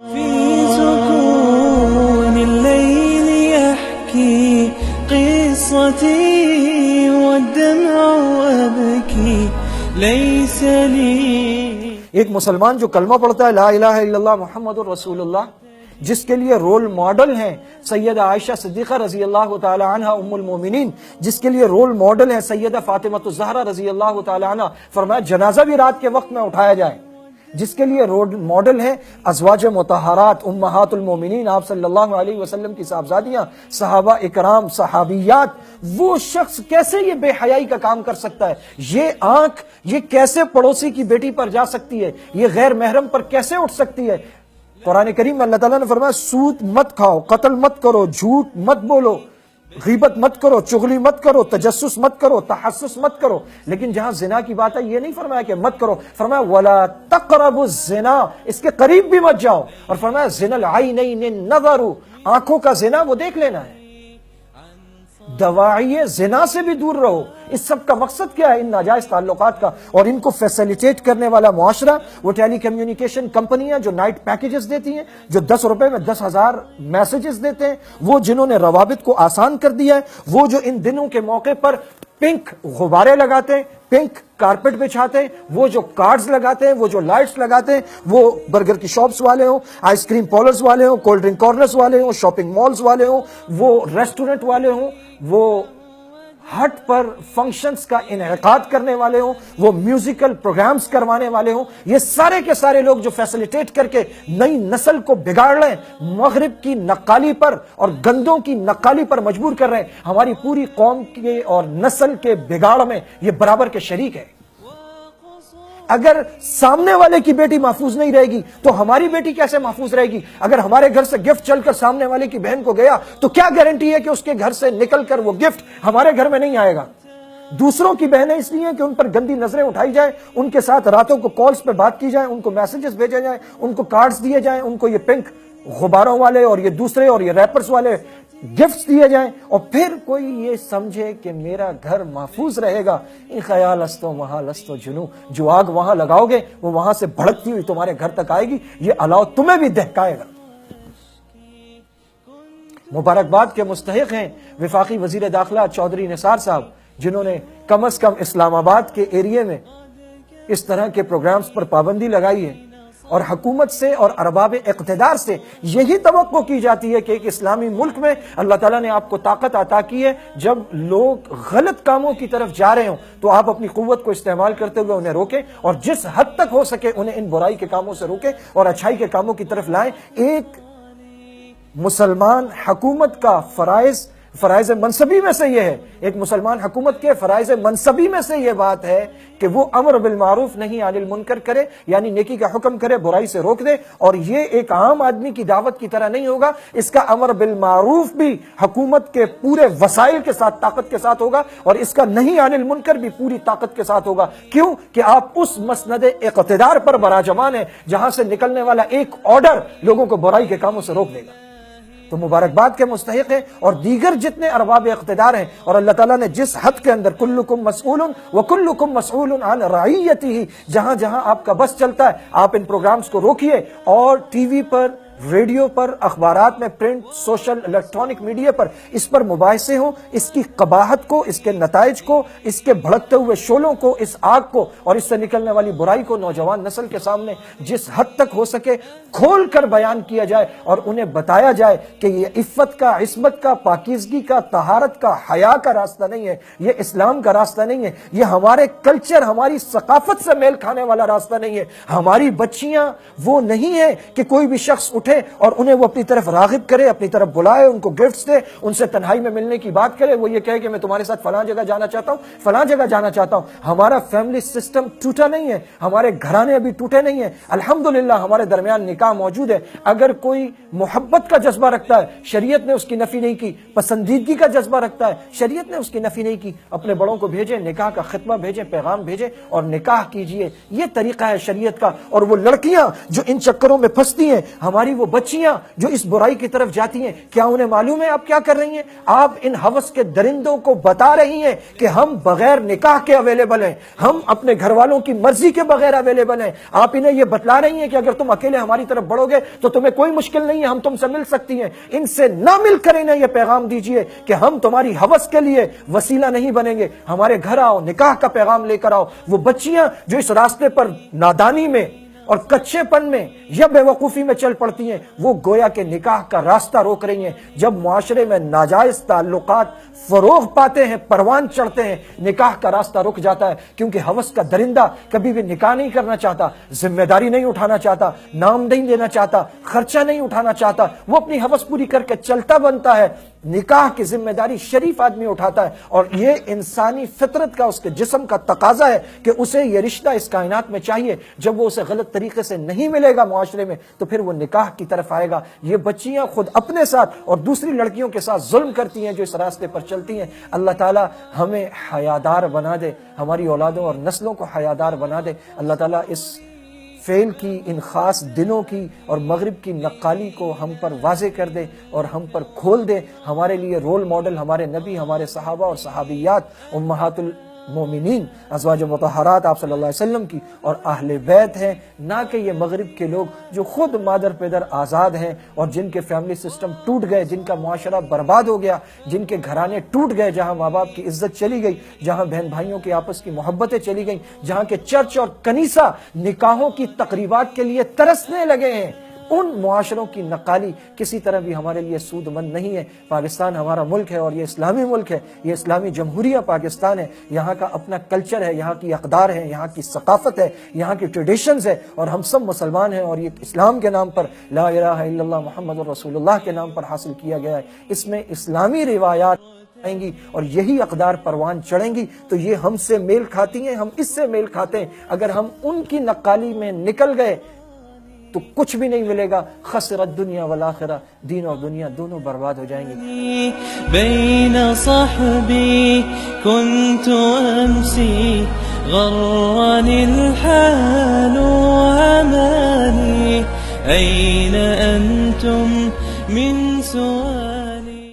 في سكون الليل يحكي قصتي والدمع أبكي ليس لي. ایک مسلمان جو کلمہ پڑھتا ہے لا الہ الا اللہ محمد الرسول اللہ، جس کے لیے رول ماڈل ہیں سیدہ عائشہ صدیقہ رضی اللہ تعالی عنہ ام المومنین، جس کے لیے رول ماڈل ہیں سیدہ فاطمہ الزہرا رضی اللہ تعالی عنہ، فرمایا جنازہ بھی رات کے وقت میں اٹھایا جائے، جس کے لیے رول ماڈل ہیں ازواج مطہرات امہات المومنین، آپ صلی اللہ علیہ وسلم کی صاحبزادیاں، صحابہ اکرام، صحابیات. وہ شخص کیسے یہ بے حیائی کا کام کر سکتا ہے؟ یہ آنکھ یہ کیسے پڑوسی کی بیٹی پر جا سکتی ہے؟ یہ غیر محرم پر کیسے اٹھ سکتی ہے؟ قرآن کریم میں اللہ تعالیٰ نے فرمایا سود مت کھاؤ، قتل مت کرو، جھوٹ مت بولو، غیبت مت کرو، چغلی مت کرو، تجسس مت کرو، تحسس مت کرو. لیکن جہاں زنا کی بات ہے یہ نہیں فرمایا کہ مت کرو، فرمایا وَلَا تَقْرَبُوا الزِّنَا، اس کے قریب بھی مت جاؤ. اور فرمایا زِنَا الْعَيْنَيْنِ النَّظَرُ، آنکھوں کا زنا وہ دیکھ لینا ہے. دواعی زنا سے بھی دور رہو. اس سب کا مقصد کیا ہے؟ ان ناجائز تعلقات کا. اور ان کو فیسیلیٹیٹ کرنے والا معاشرہ وہ ٹیلی کمیونیکیشن کمپنیاں جو نائٹ پیکیجز دیتی ہیں، جو 10 روپے میں 10,000 میسیجز دیتے ہیں، وہ جنہوں نے روابط کو آسان کر دیا ہے، وہ جو ان دنوں کے موقع پر پنک غبارے لگاتے ہیں، پنک کارپٹ بچھاتے ہیں، وہ جو کارڈز لگاتے ہیں، وہ جو لائٹس لگاتے ہیں، وہ برگر کی شاپس والے ہوں، آئس کریم پارلرز والے ہوں، کولڈ ڈرنک کارنرز والے ہوں، شاپنگ مالز والے ہوں، وہ ریسٹورنٹ والے ہوں، وہ ہٹ پر فنکشنز کا انعقاد کرنے والے ہوں، وہ میوزیکل پروگرامز کروانے والے ہوں، یہ سارے کے سارے لوگ جو فیسیلیٹیٹ کر کے نئی نسل کو بگاڑ رہے ہیں، مغرب کی نقالی پر اور گندوں کی نقالی پر مجبور کر رہے ہیں، ہماری پوری قوم کے اور نسل کے بگاڑ میں یہ برابر کے شریک ہے. اگر سامنے والے کی بیٹی محفوظ نہیں رہے گی تو ہماری بیٹی کیسے محفوظ رہے گی؟ اگر ہمارے گھر سے گفٹ چل کر سامنے والے کی بہن کو گیا تو کیا گارنٹی ہے کہ اس کے گھر سے نکل کر وہ گفٹ ہمارے گھر میں نہیں آئے گا؟ دوسروں کی بہنیں اس لیے کہ ان پر گندی نظریں اٹھائی جائیں، ان کے ساتھ راتوں کو کالز پہ بات کی جائے، ان کو میسیجز بھیجے جائیں، ان کو کارڈز دیے جائیں، ان کو یہ پنک غباروں والے اور یہ دوسرے اور یہ ریپرز والے گفٹس دیے جائیں، اور پھر کوئی یہ سمجھے کہ میرا گھر محفوظ رہے گا. ان خیال استو محال استو جنو، جو آگ وہاں لگاؤ گے وہ وہاں سے بھڑکتی ہوئی تمہارے گھر تک آئے گی، یہ الاؤ تمہیں بھی دہکائے گا. مبارکباد کے مستحق ہیں وفاقی وزیر داخلہ چودھری نثار صاحب، جنہوں نے کم از کم اسلام آباد کے ایریے میں اس طرح کے پروگرامز پر پابندی لگائی ہے. اور حکومت سے اور ارباب اقتدار سے یہی توقع کی جاتی ہے کہ ایک اسلامی ملک میں اللہ تعالیٰ نے آپ کو طاقت عطا کی ہے، جب لوگ غلط کاموں کی طرف جا رہے ہوں تو آپ اپنی قوت کو استعمال کرتے ہوئے انہیں روکیں، اور جس حد تک ہو سکے انہیں ان برائی کے کاموں سے روکیں اور اچھائی کے کاموں کی طرف لائیں. ایک مسلمان حکومت کا فرائض منصبی میں سے یہ ہے، ایک مسلمان حکومت کے فرائض منصبی میں سے یہ بات ہے کہ وہ امر بالمعروف نہی عن المنکر کرے، یعنی نیکی کا حکم کرے، برائی سے روک دے. اور یہ ایک عام آدمی کی دعوت کی طرح نہیں ہوگا، اس کا امر بالمعروف بھی حکومت کے پورے وسائل کے ساتھ، طاقت کے ساتھ ہوگا، اور اس کا نہی عن المنکر بھی پوری طاقت کے ساتھ ہوگا. کیوں کہ آپ اس مسند اقتدار پر براجمان ہیں جہاں سے نکلنے والا ایک آرڈر لوگوں کو برائی کے کاموں سے روک دے گا. تو مبارکباد کے مستحق ہیں اور دیگر جتنے ارباب اقتدار ہیں. اور اللہ تعالیٰ نے جس حد کے اندر کلکم مسئول وکلکم مسئول عن رعیتہ، جہاں جہاں آپ کا بس چلتا ہے آپ ان پروگرامز کو روکیے، اور ٹی وی پر، ریڈیو پر، اخبارات میں، پرنٹ، سوشل، الیکٹرانک میڈیا پر اس پر مباحثے ہوں، اس کی قباحت کو، اس کے نتائج کو، اس کے بھڑکتے ہوئے شعلوں کو، اس آگ کو اور اس سے نکلنے والی برائی کو نوجوان نسل کے سامنے جس حد تک ہو سکے کھول کر بیان کیا جائے، اور انہیں بتایا جائے کہ یہ عفت کا، عصمت کا، پاکیزگی کا، طہارت کا، حیا کا راستہ نہیں ہے، یہ اسلام کا راستہ نہیں ہے، یہ ہمارے کلچر، ہماری ثقافت سے میل کھانے والا راستہ نہیں ہے. ہماری بچیاں وہ نہیں ہے کہ کوئی بھی شخص اٹھے اور انہیں وہ اپنی طرف راغب کرے، اپنی طرف بلائے، ان کو گفٹس دے، ان سے تنہائی میں ملنے کی بات کرے، وہ یہ کہے کہ میں تمہارے ساتھ فلاں جگہ جانا چاہتا ہوں، فلاں جگہ جانا چاہتا ہوں. ہمارا فیملی سسٹم ٹوٹا نہیں ہے، ہمارے گھرانے ابھی ٹوٹے نہیں ہیں. الحمدللہ ہمارے درمیان نکاح موجود ہے. اگر کوئی محبت کا جذبہ رکھتا ہے شریعت نے اس کی نفی نہیں کی، پسندیدگی کا جذبہ رکھتا ہے شریعت نے اس کی نفی نہیں کی. اپنے بڑوں کو بھیجیں، نکاح کا خطبہ بھیجیں، پیغام بھیجیں اور نکاح کیجئے. یہ طریقہ ہے شریعت کا. اور وہ لڑکیاں جو ان چکروں میں پھنستی ہیں، ہماری وہ بچیاں جو اس برائی کی طرف جاتی ہیں، کیا انہیں معلوم ہے آپ کیا کر رہی ہیں؟ آپ ان ہوس کے درندوں کو بتا رہی ہیں کہ ہم بغیر نکاح کے اویلیبل ہیں، ہم اپنے گھر والوں کی مرضی کے بغیر اویلیبل ہیں۔ آپ انہیں یہ بتلا رہی ہیں کہ اگر تم اکیلے ہماری طرف بڑھو گے تو تمہیں کوئی مشکل نہیں ہے، ہم تم سے مل سکتی ہیں۔ ان سے نہ مل کر انہیں یہ پیغام دیجئے کہ ہم تمہاری ہوس کے لیے وسیلہ نہیں بنیں گے، ہمارے گھر آؤ، نکاح کا پیغام لے کر آؤ۔ وہ بچیاں جو اس راستے پر نادانی میں اور کچے پن میں یا بے وقوفی میں چل پڑتی ہیں، وہ گویا کہ نکاح کا راستہ روک رہی ہیں۔ جب معاشرے میں ناجائز تعلقات فروغ پاتے ہیں، پروان چڑھتے ہیں، نکاح کا راستہ رک جاتا ہے، کیونکہ ہوس کا درندہ کبھی بھی نکاح نہیں کرنا چاہتا، ذمہ داری نہیں اٹھانا چاہتا، نام نہیں دینا چاہتا، خرچہ نہیں اٹھانا چاہتا، وہ اپنی ہوس پوری کر کے چلتا بنتا ہے۔ نکاح کی ذمہ داری شریف آدمی اٹھاتا ہے، اور یہ انسانی فطرت کا، اس کے جسم کا تقاضا ہے کہ اسے یہ رشتہ اس کائنات میں چاہیے۔ جب وہ اسے غلط طریقے سے نہیں ملے گا معاشرے میں تو پھر وہ نکاح کی طرف آئے گا۔ یہ بچیاں خود اپنے ساتھ اور دوسری لڑکیوں کے ساتھ ظلم کرتی ہیں جو اس راستے پر چلتی ہیں۔ اللہ تعالیٰ ہمیں حیادار بنا دے، ہماری اولادوں اور نسلوں کو حیادار بنا دے۔ اللہ تعالیٰ اس فعل کی، ان خاص دنوں کی اور مغرب کی نقالی کو ہم پر واضح کر دے اور ہم پر کھول دے۔ ہمارے لیے رول ماڈل ہمارے نبی، ہمارے صحابہ اور صحابیات، امہات المومنین ازواج مطہرات آپ صلی اللہ علیہ وسلم کی اور اہل بیت ہیں، نہ کہ یہ مغرب کے لوگ جو خود مادر پیدر آزاد ہیں اور جن کے فیملی سسٹم ٹوٹ گئے، جن کا معاشرہ برباد ہو گیا، جن کے گھرانے ٹوٹ گئے، جہاں ماں باپ کی عزت چلی گئی، جہاں بہن بھائیوں کی آپس کی محبتیں چلی گئیں، جہاں کے چرچ اور کنیسہ نکاحوں کی تقریبات کے لیے ترسنے لگے ہیں۔ ان معاشروں کی نقالی کسی طرح بھی ہمارے لیے سود مند نہیں ہے۔ پاکستان ہمارا ملک ہے اور یہ اسلامی ملک ہے، یہ اسلامی جمہوریہ پاکستان ہے۔ یہاں کا اپنا کلچر ہے، یہاں کی اقدار ہے، یہاں کی ثقافت ہے، یہاں کی ٹریڈیشنز ہے، اور ہم سب مسلمان ہیں، اور یہ اسلام کے نام پر، لا الہ الا اللہ محمد رسول اللہ کے نام پر حاصل کیا گیا ہے۔ اس میں اسلامی روایات آئیں گی اور یہی اقدار پروان چڑھیں گی تو یہ ہم سے میل کھاتی ہیں، ہم اس سے میل کھاتے ہیں۔ اگر ہم ان کی نقالی میں نکل گئے تو کچھ بھی نہیں ملے گا۔ خسرت دنیا والآخرہ، دین اور دنیا دونوں برباد ہو جائیں گے۔ بين صحبي كنت أمسي غرني الحال وهماني أين أنتم من سؤال